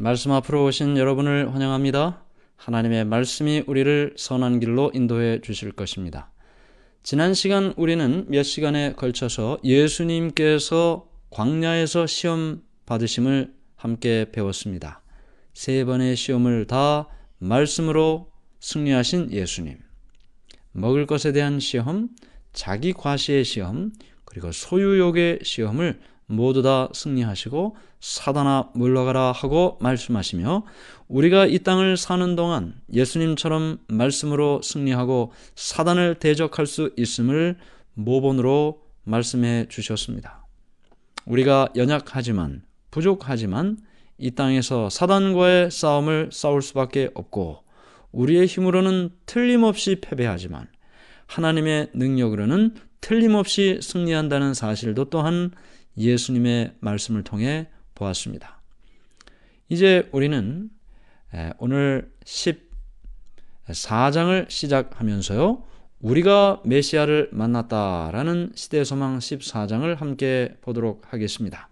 말씀 앞으로 오신 여러분을 환영합니다. 하나님의 말씀이 우리를 선한 길로 인도해 주실 것입니다. 지난 시간 우리는 몇 시간에 걸쳐서 예수님께서 광야에서 시험 받으심을 함께 배웠습니다. 3번의 시험을 다 말씀으로 승리하신 예수님. 먹을 것에 대한 시험, 자기 과시의 시험, 그리고 소유욕의 시험을 모두 다 승리하시고 사단아 물러가라 하고 말씀하시며 우리가 이 땅을 사는 동안 예수님처럼 말씀으로 승리하고 사단을 대적할 수 있음을 모본으로 말씀해 주셨습니다. 우리가 연약하지만 부족하지만 이 땅에서 사단과의 싸움을 싸울 수밖에 없고 우리의 힘으로는 틀림없이 패배하지만 하나님의 능력으로는 틀림없이 승리한다는 사실도 또한 예수님의 말씀을 통해 보았습니다. 이제 우리는 오늘 14장을 시작하면서요, 우리가 메시아를 만났다라는 시대소망 14장을 함께 보도록 하겠습니다.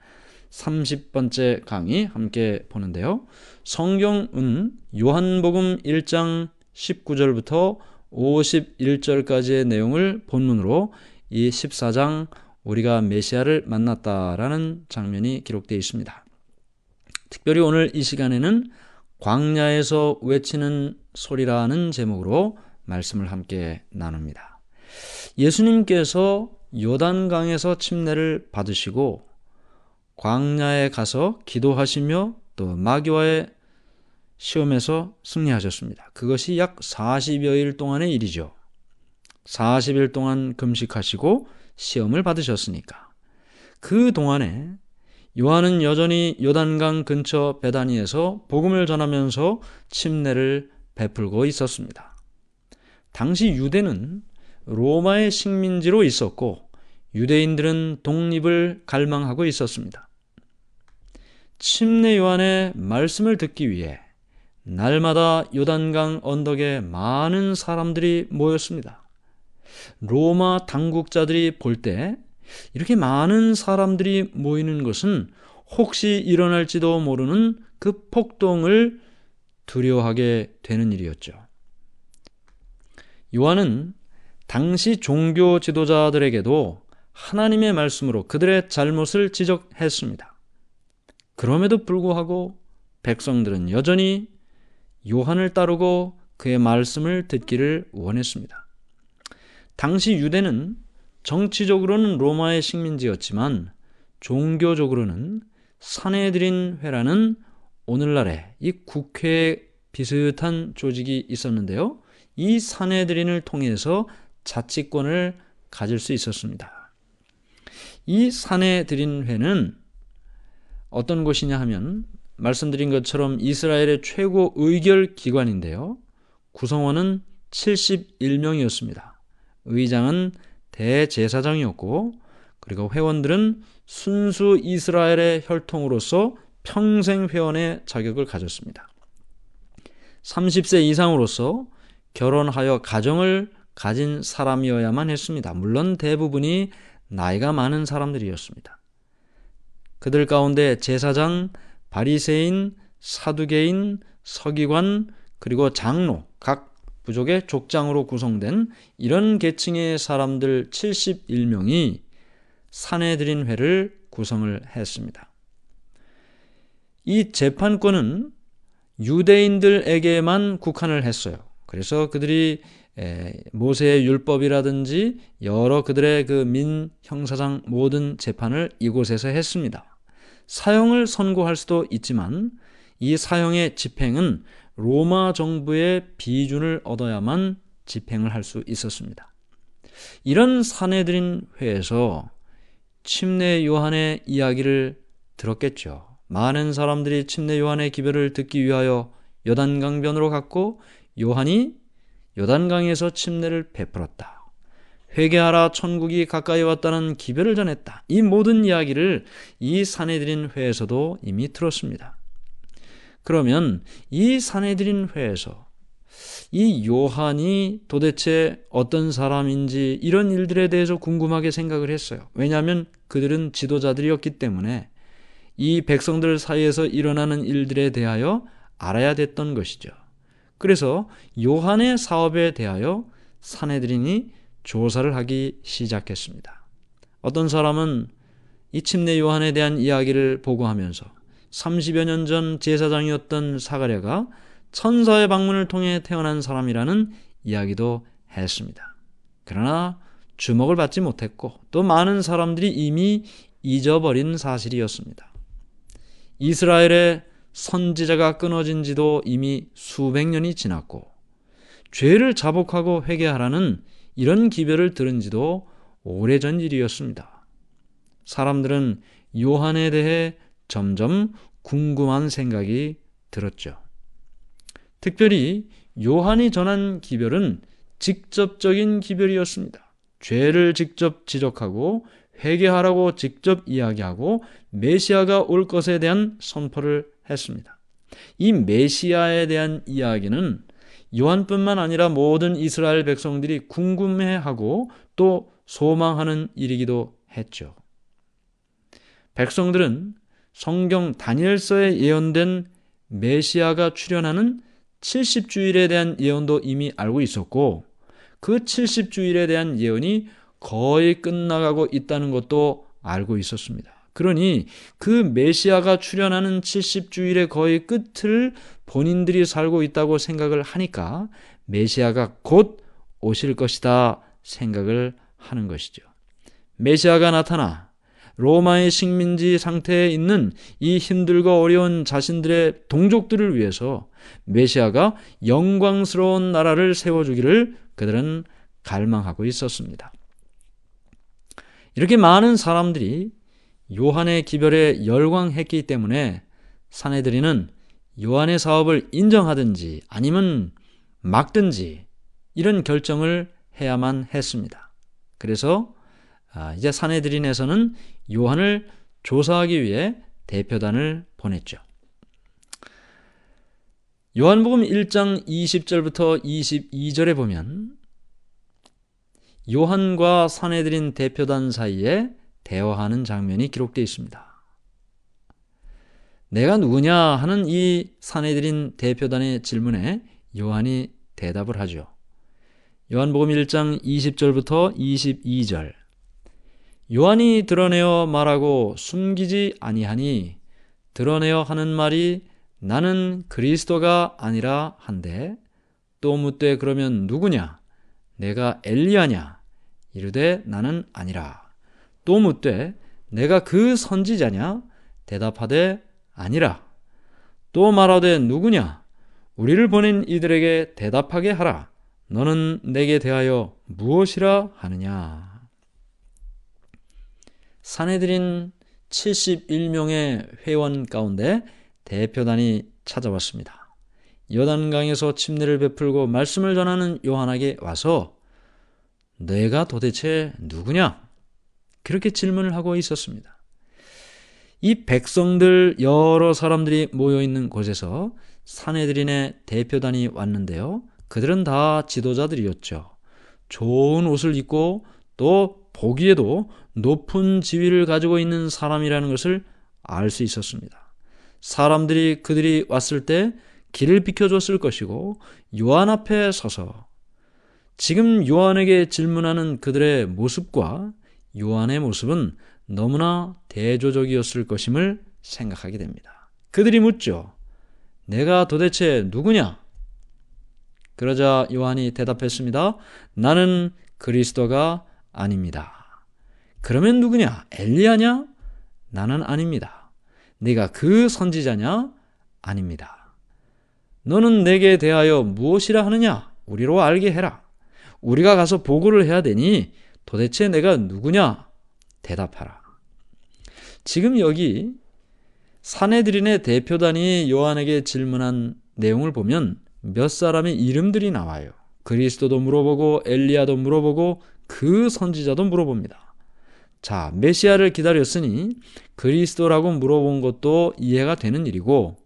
30번째 강의 함께 보는데요. 성경은 요한복음 1장 19절부터 51절까지의 내용을 본문으로 이 14장 우리가 메시아를 만났다라는 장면이 기록되어 있습니다. 특별히 오늘 이 시간에는 광야에서 외치는 소리라는 제목으로 말씀을 함께 나눕니다. 예수님께서 요단강에서 침례를 받으시고 광야에 가서 기도하시며 또 마귀와의 시험에서 승리하셨습니다. 그것이 약 40여일 동안의 일이죠. 40일 동안 금식하시고 시험을 받으셨으니까. 그 동안에 요한은 여전히 요단강 근처 베다니에서 복음을 전하면서 침례를 베풀고 있었습니다. 당시 유대는 로마의 식민지로 있었고 유대인들은 독립을 갈망하고 있었습니다. 침례 요한의 말씀을 듣기 위해 날마다 요단강 언덕에 많은 사람들이 모였습니다. 로마 당국자들이 볼 때 이렇게 많은 사람들이 모이는 것은 혹시 일어날지도 모르는 그 폭동을 두려워하게 되는 일이었죠. 요한은 당시 종교 지도자들에게도 하나님의 말씀으로 그들의 잘못을 지적했습니다. 그럼에도 불구하고 백성들은 여전히 요한을 따르고 그의 말씀을 듣기를 원했습니다. 당시 유대는 정치적으로는 로마의 식민지였지만 종교적으로는 산헤드린 회라는 오늘날의 이 국회 비슷한 조직이 있었는데요. 이 산헤드린을 통해서 자치권을 가질 수 있었습니다. 이 산헤드린 회는 어떤 곳이냐 하면 말씀드린 것처럼 이스라엘의 최고 의결 기관인데요. 구성원은 71명이었습니다. 의장은 대제사장이었고 그리고 회원들은 순수 이스라엘의 혈통으로서 평생 회원의 자격을 가졌습니다. 30세 이상으로서 결혼하여 가정을 가진 사람이어야만 했습니다. 물론 대부분이 나이가 많은 사람들이었습니다. 그들 가운데 제사장, 바리새인, 사두개인, 서기관, 그리고 장로, 각 부족의 족장으로 구성된 이런 계층의 사람들 71명이 산헤드린 회를 구성을 했습니다. 이 재판권은 유대인들에게만 국한을 했어요. 그래서 그들이 모세의 율법이라든지 여러 그들의 그 민형사상 모든 재판을 이곳에서 했습니다. 사형을 선고할 수도 있지만 이 사형의 집행은 로마 정부의 비준을 얻어야만 집행을 할 수 있었습니다. 이런 산헤드린 회에서 침례 요한의 이야기를 들었겠죠. 많은 사람들이 침례 요한의 기별을 듣기 위하여 요단강변으로 갔고 요한이 요단강에서 침례를 베풀었다. 회개하라 천국이 가까이 왔다는 기별을 전했다. 이 모든 이야기를 이 산헤드린 회에서도 이미 들었습니다. 그러면 이 산헤드린 회에서 이 요한이 도대체 어떤 사람인지 이런 일들에 대해서 궁금하게 생각을 했어요. 왜냐하면 그들은 지도자들이었기 때문에 이 백성들 사이에서 일어나는 일들에 대하여 알아야 됐던 것이죠. 그래서 요한의 사업에 대하여 산헤드린이 조사를 하기 시작했습니다. 어떤 사람은 이 침례 요한에 대한 이야기를 보고하면서 30여 년 전 제사장이었던 사가랴가 천사의 방문을 통해 태어난 사람이라는 이야기도 했습니다. 그러나 주목을 받지 못했고 또 많은 사람들이 이미 잊어버린 사실이었습니다. 이스라엘의 선지자가 끊어진 지도 이미 수백 년이 지났고 죄를 자복하고 회개하라는 이런 기별을 들은 지도 오래전 일이었습니다. 사람들은 요한에 대해 점점 궁금한 생각이 들었죠. 특별히 요한이 전한 기별은 직접적인 기별이었습니다. 죄를 직접 지적하고 회개하라고 직접 이야기하고 메시아가 올 것에 대한 선포를 했습니다. 이 메시아에 대한 이야기는 요한뿐만 아니라 모든 이스라엘 백성들이 궁금해하고 또 소망하는 일이기도 했죠. 백성들은 성경 다니엘서에 예언된 메시아가 출현하는 70주일에 대한 예언도 이미 알고 있었고 그 70주일에 대한 예언이 거의 끝나가고 있다는 것도 알고 있었습니다. 그러니 그 메시아가 출현하는 70주일의 거의 끝을 본인들이 살고 있다고 생각을 하니까 메시아가 곧 오실 것이다 생각을 하는 것이죠. 메시아가 나타나 로마의 식민지 상태에 있는 이 힘들고 어려운 자신들의 동족들을 위해서 메시아가 영광스러운 나라를 세워주기를 그들은 갈망하고 있었습니다. 이렇게 많은 사람들이 요한의 기별에 열광했기 때문에 산헤드린은 요한의 사업을 인정하든지 아니면 막든지 이런 결정을 해야만 했습니다. 그래서 이제 산헤드린에서는 요한을 조사하기 위해 대표단을 보냈죠. 요한복음 1장 20절부터 22절에 보면 요한과 산헤드린 대표단 사이에 대화하는 장면이 기록되어 있습니다. 내가 누구냐 하는 이 산헤드린 대표단의 질문에 요한이 대답을 하죠. 요한복음 1장 20절부터 22절 요한이 드러내어 말하고 숨기지 아니하니 드러내어 하는 말이 나는 그리스도가 아니라 한데 또 묻되 그러면 누구냐 내가 엘리야냐 이르되 나는 아니라 또 묻되 내가 그 선지자냐 대답하되 아니라 또 말하되 누구냐 우리를 보낸 이들에게 대답하게 하라 너는 내게 대하여 무엇이라 하느냐. 산헤드린 71명의 회원 가운데 대표단이 찾아왔습니다. 요단강에서 침례를 베풀고 말씀을 전하는 요한에게 와서 내가 도대체 누구냐? 그렇게 질문을 하고 있었습니다. 이 백성들 여러 사람들이 모여있는 곳에서 산헤드린의 대표단이 왔는데요. 그들은 다 지도자들이었죠. 좋은 옷을 입고 또 보기에도 높은 지위를 가지고 있는 사람이라는 것을 알 수 있었습니다. 사람들이 그들이 왔을 때 길을 비켜줬을 것이고 요한 앞에 서서 지금 요한에게 질문하는 그들의 모습과 요한의 모습은 너무나 대조적이었을 것임을 생각하게 됩니다. 그들이 묻죠. 내가 도대체 누구냐? 그러자 요한이 대답했습니다. 나는 그리스도가 아닙니다. 그러면 누구냐? 엘리야냐? 나는 아닙니다. 네가 그 선지자냐? 아닙니다. 너는 내게 대하여 무엇이라 하느냐? 우리로 알게 해라. 우리가 가서 보고를 해야 되니 도대체 내가 누구냐? 대답하라. 지금 여기 산헤드린의 대표단이 요한에게 질문한 내용을 보면 몇 사람의 이름들이 나와요. 그리스도도 물어보고 엘리야도 물어보고 그 선지자도 물어봅니다. 자, 메시아를 기다렸으니 그리스도라고 물어본 것도 이해가 되는 일이고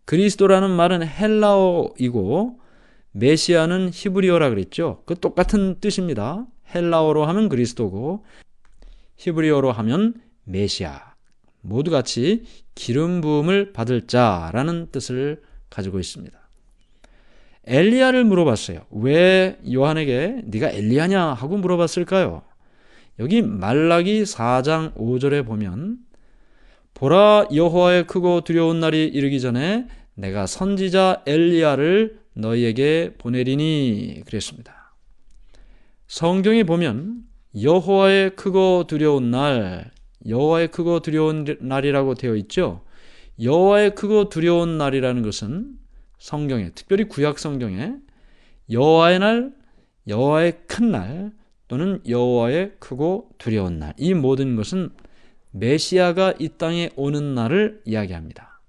그리스도라는 말은 헬라어이고 메시아는 히브리어라 그랬죠. 그 똑같은 뜻입니다. 헬라어로 하면 그리스도고 히브리어로 하면 메시아. 모두 같이 기름 부음을 받을 자라는 뜻을 가지고 있습니다. 엘리야를 물어봤어요. 왜 요한에게 네가 엘리야냐 하고 물어봤을까요? 여기 말라기 4장 5절에 보면 보라, 여호와의 크고 두려운 날이 이르기 전에 내가 선지자 엘리야를 너희에게 보내리니 그랬습니다. 성경에 보면 여호와의 크고 두려운 날, 여호와의 크고 두려운 날이라고 되어 있죠. 여호와의 크고 두려운 날이라는 것은 성경에, 특별히 구약 성경에 여호와의 날, 여호와의 큰 날 또는 여호와의 크고 두려운 날, 이 모든 것은 메시아가 이 땅에 오는 날을 이야기합니다.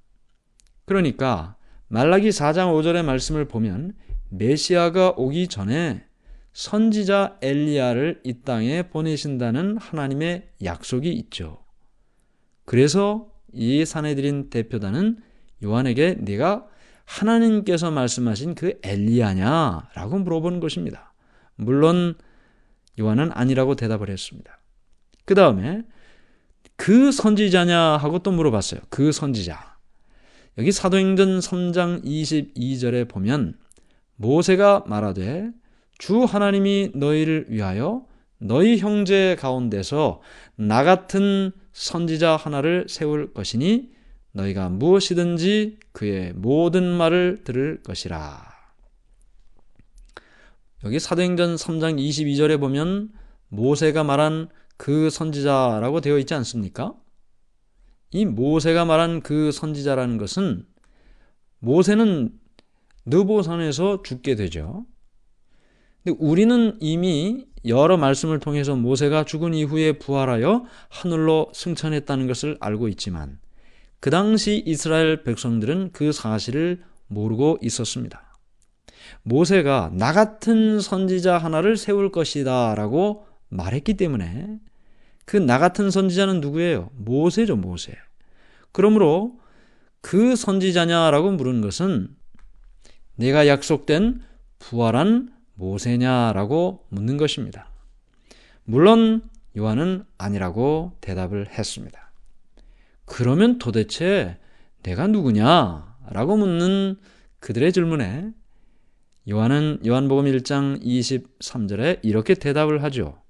그러니까 말라기 4장 5절의 말씀을 보면 메시아가 오기 전에 선지자 엘리야를 이 땅에 보내신다는 하나님의 약속이 있죠. 그래서 이 산헤드린 대표단은 요한에게 네가 하나님께서 말씀하신 그 엘리야냐라고 물어보는 것입니다. 물론 요한은 아니라고 대답을 했습니다. 그 다음에 그 선지자냐 하고 또 물어봤어요. 그 선지자. 여기 사도행전 3장 22절에 보면 모세가 말하되 주 하나님이 너희를 위하여 너희 형제 가운데서 나 같은 선지자 하나를 세울 것이니 너희가 무엇이든지 그의 모든 말을 들을 것이라. 여기 사도행전 3장 22절에 보면 모세가 말한 그 선지자라고 되어 있지 않습니까? 이 모세가 말한 그 선지자라는 것은 모세는 느보산에서 죽게 되죠. 근데 우리는 이미 여러 말씀을 통해서 모세가 죽은 이후에 부활하여 하늘로 승천했다는 것을 알고 있지만 그 당시 이스라엘 백성들은 그 사실을 모르고 있었습니다. 모세가 나 같은 선지자 하나를 세울 것이다 라고 말했기 때문에 그 나 같은 선지자는 누구예요? 모세죠, 모세. 그러므로 그 선지자냐라고 물은 것은 내가 약속된 부활한 모세냐라고 묻는 것입니다. 물론 요한은 아니라고 대답을 했습니다. 그러면 도대체 내가 누구냐라고 묻는 그들의 질문에 요한은 요한복음 1장 23절에 이렇게 대답을 하죠.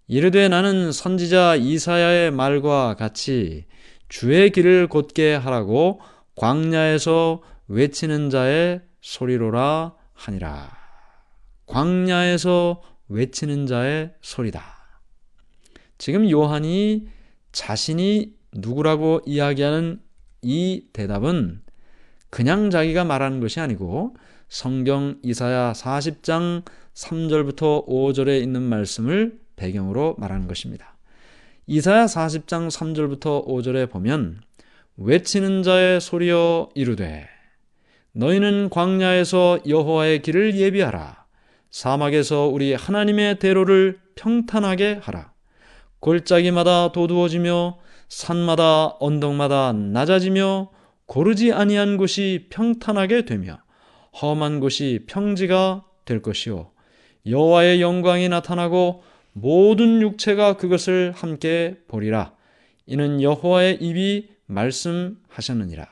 이르되 나는 선지자 이사야의 말과 같이 주의 길을 곧게 하라고 광야에서 외치는 자의 소리로라 하니라. 광야에서 외치는 자의 소리다. 지금 요한이 자신이 누구라고 이야기하는 이 대답은 그냥 자기가 말하는 것이 아니고 성경 이사야 40장 3절부터 5절에 있는 말씀을 배경으로 말하는 것입니다. 이사야 40장 3절부터 5절에 보면 외치는 자의 소리여 이르되 너희는 광야에서 여호와의 길을 예비하라. 사막에서 우리 하나님의 대로를 평탄하게 하라. 골짜기마다 도두어지며 산마다 언덕마다 낮아지며 고르지 아니한 곳이 평탄하게 되며 험한 곳이 평지가 될 것이요 여호와의 영광이 나타나고 모든 육체가 그것을 함께 보리라. 이는 여호와의 입이 말씀하셨느니라.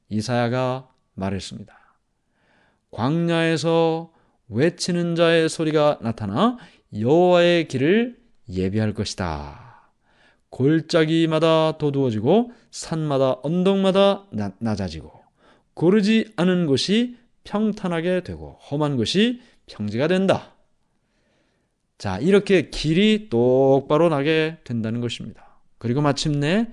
이사야가 말했습니다. 광야에서 외치는 자의 소리가 나타나 여호와의 길을 예비할 것이다. 골짜기마다 도두어지고 산마다 언덕마다 낮아지고 고르지 않은 곳이 평탄하게 되고 험한 곳이 평지가 된다. 자, 이렇게 길이 똑바로 나게 된다는 것입니다. 그리고 마침내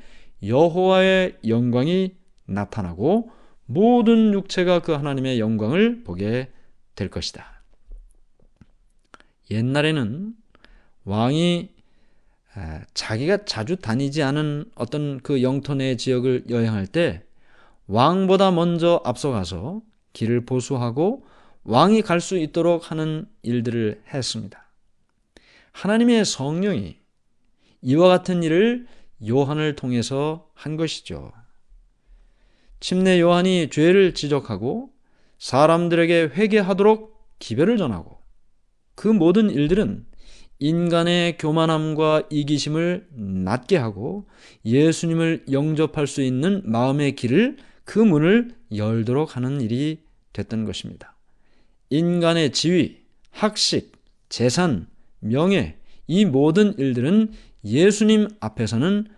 여호와의 영광이 나타나고 모든 육체가 그 하나님의 영광을 보게 될 것이다. 옛날에는 왕이 자기가 자주 다니지 않은 어떤 그 영토 내 지역을 여행할 때 왕보다 먼저 앞서가서 길을 보수하고 왕이 갈 수 있도록 하는 일들을 했습니다. 하나님의 성령이 이와 같은 일을 요한을 통해서 한 것이죠. 침례 요한이 죄를 지적하고 사람들에게 회개하도록 기별을 전하고 그 모든 일들은 인간의 교만함과 이기심을 낮게 하고 예수님을 영접할 수 있는 마음의 길을, 그 문을 열도록 하는 일이 됐던 것입니다. 인간의 지위, 학식, 재산, 명예, 이 모든 일들은 예수님 앞에서는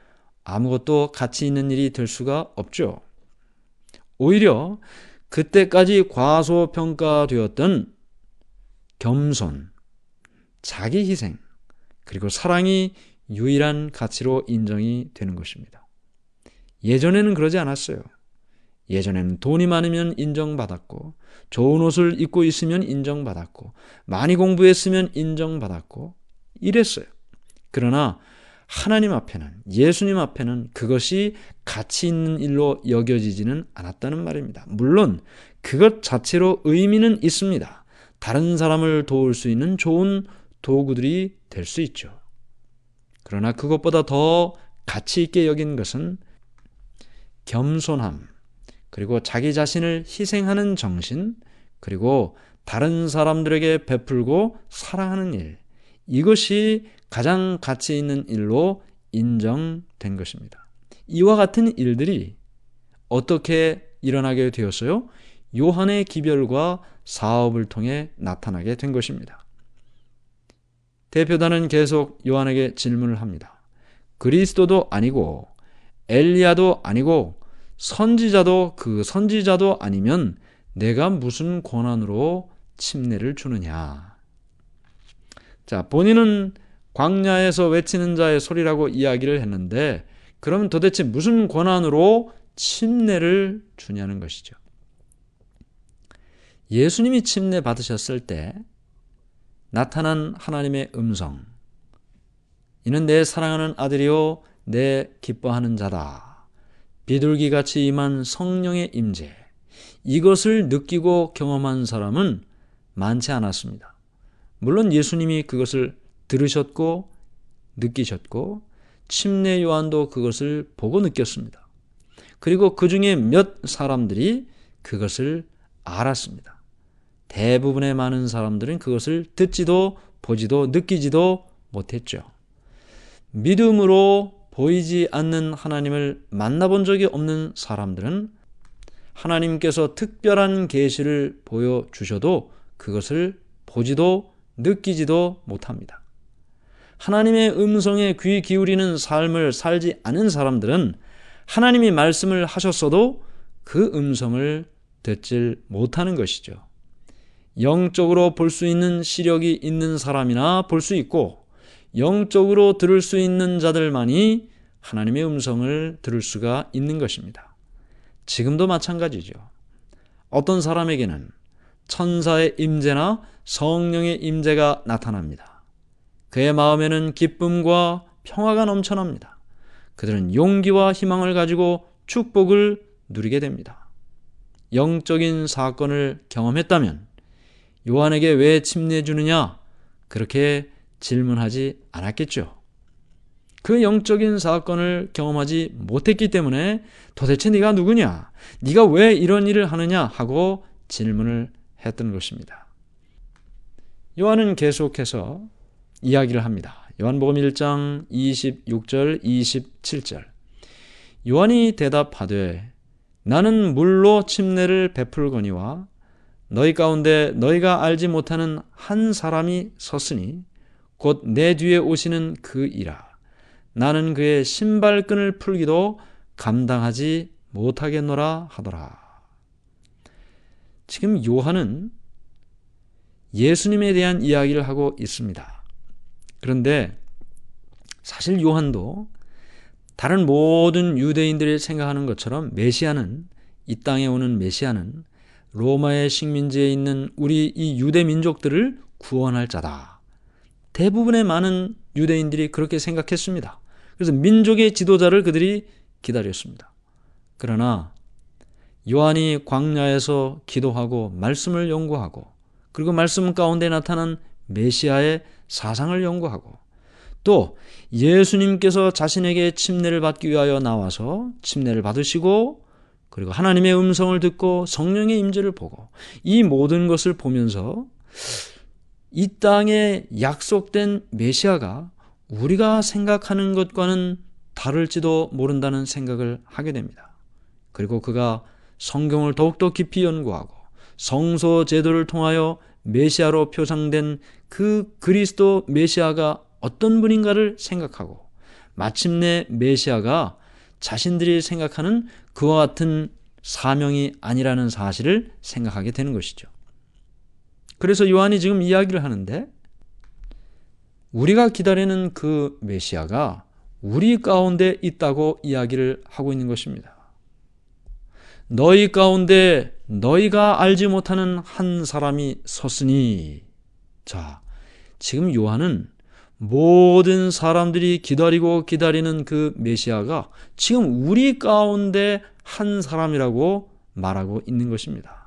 아무것도 가치 있는 일이 될 수가 없죠. 오히려 그때까지 과소평가되었던 겸손, 자기 희생, 그리고 사랑이 유일한 가치로 인정이 되는 것입니다. 예전에는 그러지 않았어요. 예전에는 돈이 많으면 인정받았고, 좋은 옷을 입고 있으면 인정받았고, 많이 공부했으면 인정받았고, 이랬어요. 그러나 하나님 앞에는, 예수님 앞에는 그것이 가치 있는 일로 여겨지지는 않았다는 말입니다. 물론 그것 자체로 의미는 있습니다. 다른 사람을 도울 수 있는 좋은 도구들이 될 수 있죠. 그러나 그것보다 더 가치 있게 여긴 것은 겸손함, 그리고 자기 자신을 희생하는 정신, 그리고 다른 사람들에게 베풀고 사랑하는 일, 이것이 가장 가치 있는 일로 인정된 것입니다. 이와 같은 일들이 어떻게 일어나게 되었어요? 요한의 기별과 사업을 통해 나타나게 된 것입니다. 대표단은 계속 요한에게 질문을 합니다. 그리스도도 아니고 엘리야도 아니고 선지자도 그 선지자도 아니면 내가 무슨 권한으로 침례를 주느냐. 자, 본인은 광야에서 외치는 자의 소리라고 이야기를 했는데, 그러면 도대체 무슨 권한으로 침례를 주냐는 것이죠. 예수님이 침례 받으셨을 때 나타난 하나님의 음성, 이는 내 사랑하는 아들이요 내 기뻐하는 자다. 비둘기같이 임한 성령의 임재, 이것을 느끼고 경험한 사람은 많지 않았습니다. 물론 예수님이 그것을 들으셨고 느끼셨고 침례 요한도 그것을 보고 느꼈습니다. 그리고 그 중에 몇 사람들이 그것을 알았습니다. 대부분의 많은 사람들은 그것을 듣지도 보지도 느끼지도 못했죠. 믿음으로 보이지 않는 하나님을 만나본 적이 없는 사람들은 하나님께서 특별한 계시를 보여주셔도 그것을 보지도 느끼지도 못합니다. 하나님의 음성에 귀 기울이는 삶을 살지 않은 사람들은 하나님이 말씀을 하셨어도 그 음성을 듣질 못하는 것이죠. 영적으로 볼 수 있는 시력이 있는 사람이나 볼 수 있고, 영적으로 들을 수 있는 자들만이 하나님의 음성을 들을 수가 있는 것입니다. 지금도 마찬가지죠. 어떤 사람에게는 천사의 임재나 성령의 임재가 나타납니다. 그의 마음에는 기쁨과 평화가 넘쳐납니다. 그들은 용기와 희망을 가지고 축복을 누리게 됩니다. 영적인 사건을 경험했다면 요한에게 왜 침례 주느냐? 그렇게 질문하지 않았겠죠. 그 영적인 사건을 경험하지 못했기 때문에 도대체 네가 누구냐? 네가 왜 이런 일을 하느냐? 하고 질문을 했던 것입니다. 요한은 계속해서 이야기를 합니다. 요한복음 1장 26절 27절. 요한이 대답하되 나는 물로 침례를 베풀거니와 너희 가운데 너희가 알지 못하는 한 사람이 섰으니 곧 내 뒤에 오시는 그이라. 나는 그의 신발끈을 풀기도 감당하지 못하겠노라 하더라. 지금 요한은 예수님에 대한 이야기를 하고 있습니다. 그런데 사실 요한도 다른 모든 유대인들이 생각하는 것처럼 메시아는, 이 땅에 오는 메시아는 로마의 식민지에 있는 우리 이 유대 민족들을 구원할 자다. 대부분의 많은 유대인들이 그렇게 생각했습니다. 그래서 민족의 지도자를 그들이 기다렸습니다. 그러나 요한이 광야에서 기도하고 말씀을 연구하고, 그리고 말씀 가운데 나타난 메시아의 사상을 연구하고, 또 예수님께서 자신에게 침례를 받기 위하여 나와서 침례를 받으시고, 그리고 하나님의 음성을 듣고 성령의 임재를 보고, 이 모든 것을 보면서 이 땅에 약속된 메시아가 우리가 생각하는 것과는 다를지도 모른다는 생각을 하게 됩니다. 그리고 그가 성경을 더욱더 깊이 연구하고 성소 제도를 통하여 메시아로 표상된 그 그리스도 메시아가 어떤 분인가를 생각하고 마침내 메시아가 자신들이 생각하는 그와 같은 사명이 아니라는 사실을 생각하게 되는 것이죠. 그래서 요한이 지금 이야기를 하는데 우리가 기다리는 그 메시아가 우리 가운데 있다고 이야기를 하고 있는 것입니다. 너희 가운데 너희가 알지 못하는 한 사람이 섰으니. 자, 지금 요한은 모든 사람들이 기다리는 그 메시아가 지금 우리 가운데 한 사람이라고 말하고 있는 것입니다.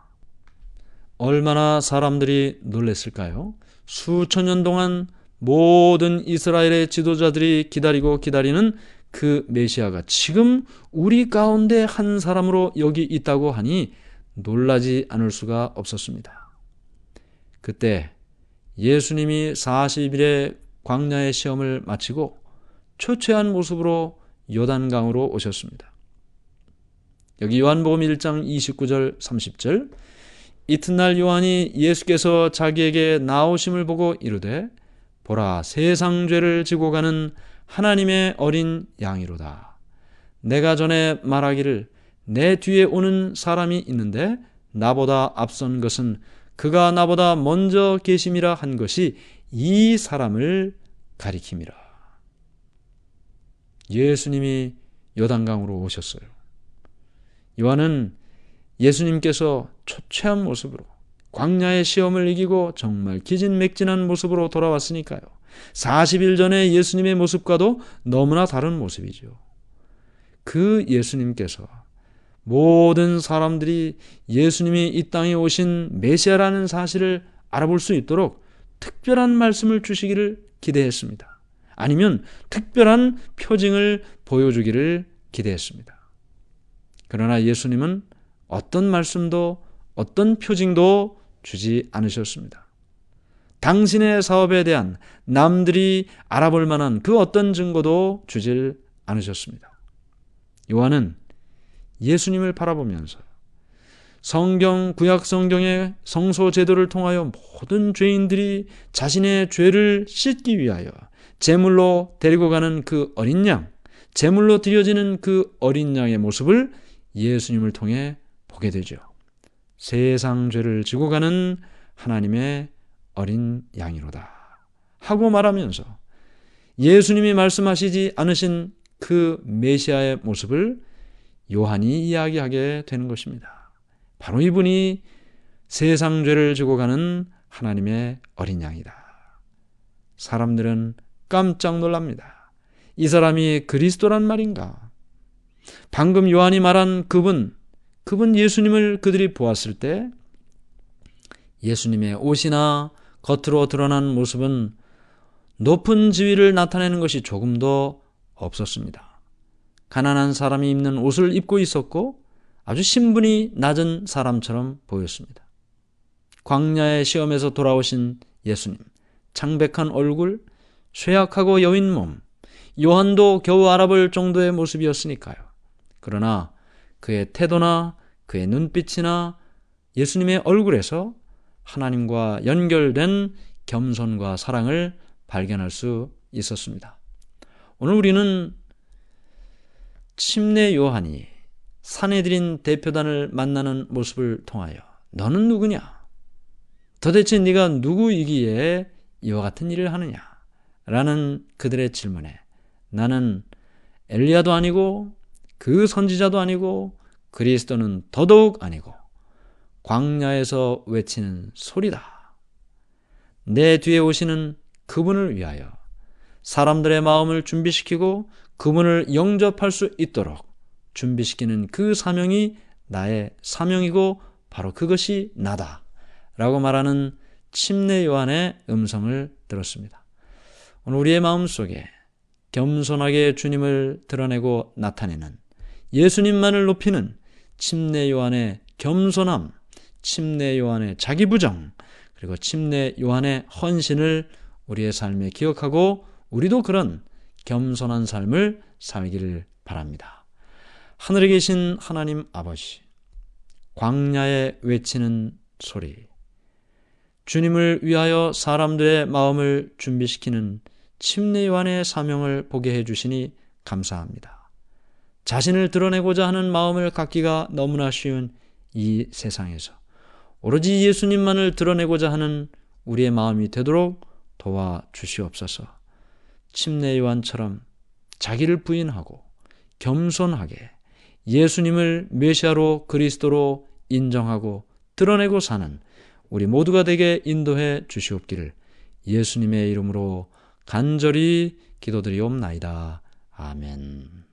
얼마나 사람들이 놀랐을까요? 수천 년 동안 모든 이스라엘의 지도자들이 기다리는 그 메시아가 지금 우리 가운데 한 사람으로 여기 있다고 하니 놀라지 않을 수가 없었습니다. 그때 예수님이 40일의 광야의 시험을 마치고 초췌한 모습으로 요단강으로 오셨습니다. 여기 요한복음 1장 29절 30절 이튿날 요한이 예수께서 자기에게 나오심을 보고 이르되 보라 세상 죄를 지고 가는 하나님의 어린 양이로다. 내가 전에 말하기를 내 뒤에 오는 사람이 있는데 나보다 앞선 것은 그가 나보다 먼저 계심이라 한 것이 이 사람을 가리킴이라. 예수님이 요단강으로 오셨어요. 요한은 예수님께서 초췌한 모습으로 광야의 시험을 이기고 정말 기진맥진한 모습으로 돌아왔으니까요. 40일 전에 예수님의 모습과도 너무나 다른 모습이죠. 그 예수님께서 모든 사람들이 예수님이 이 땅에 오신 메시아라는 사실을 알아볼 수 있도록 특별한 말씀을 주시기를 기대했습니다. 아니면 특별한 표징을 보여주기를 기대했습니다. 그러나 예수님은 어떤 말씀도 어떤 표징도 주지 않으셨습니다. 당신의 사업에 대한 남들이 알아볼 만한 그 어떤 증거도 주질 않으셨습니다. 요한은 예수님을 바라보면서 구약 성경의 성소 제도를 통하여 모든 죄인들이 자신의 죄를 씻기 위하여 제물로 데리고 가는 그 어린 양, 제물로 드려지는 그 어린 양의 모습을 예수님을 통해 보게 되죠. 세상 죄를 지고 가는 하나님의 어린 양이로다 하고 말하면서 예수님이 말씀하시지 않으신 그 메시아의 모습을 요한이 이야기하게 되는 것입니다. 바로 이분이 세상 죄를 지고 가는 하나님의 어린 양이다. 사람들은 깜짝 놀랍니다. 이 사람이 그리스도란 말인가? 방금 요한이 말한 그분 예수님을 그들이 보았을 때 예수님의 옷이나 겉으로 드러난 모습은 높은 지위를 나타내는 것이 조금도 없었습니다. 가난한 사람이 입는 옷을 입고 있었고 아주 신분이 낮은 사람처럼 보였습니다. 광야의 시험에서 돌아오신 예수님, 창백한 얼굴, 쇠약하고 여윈 몸, 요한도 겨우 알아볼 정도의 모습이었으니까요. 그러나 그의 태도나 그의 눈빛이나 예수님의 얼굴에서 하나님과 연결된 겸손과 사랑을 발견할 수 있었습니다. 오늘 우리는 침례 요한이 산헤드린 대표단을 만나는 모습을 통하여 너는 누구냐? 도대체 네가 누구이기에 이와 같은 일을 하느냐? 라는 그들의 질문에 나는 엘리야도 아니고 그 선지자도 아니고 그리스도는 더더욱 아니고 광야에서 외치는 소리다. 내 뒤에 오시는 그분을 위하여 사람들의 마음을 준비시키고 그분을 영접할 수 있도록 준비시키는 그 사명이 나의 사명이고 바로 그것이 나다 라고 말하는 침례 요한의 음성을 들었습니다. 오늘 우리의 마음속에 겸손하게 주님을 드러내고 나타내는 예수님만을 높이는 침례 요한의 겸손함, 침례 요한의 자기부정, 그리고 침례 요한의 헌신을 우리의 삶에 기억하고 우리도 그런 겸손한 삶을 살기를 바랍니다. 하늘에 계신 하나님 아버지, 광야에 외치는 소리, 주님을 위하여 사람들의 마음을 준비시키는 침례 요한의 사명을 보게 해주시니 감사합니다. 자신을 드러내고자 하는 마음을 갖기가 너무나 쉬운 이 세상에서 오로지 예수님만을 드러내고자 하는 우리의 마음이 되도록 도와주시옵소서. 침례 요한처럼 자기를 부인하고 겸손하게 예수님을 메시아로 그리스도로 인정하고 드러내고 사는 우리 모두가 되게 인도해 주시옵기를 예수님의 이름으로 간절히 기도드리옵나이다. 아멘.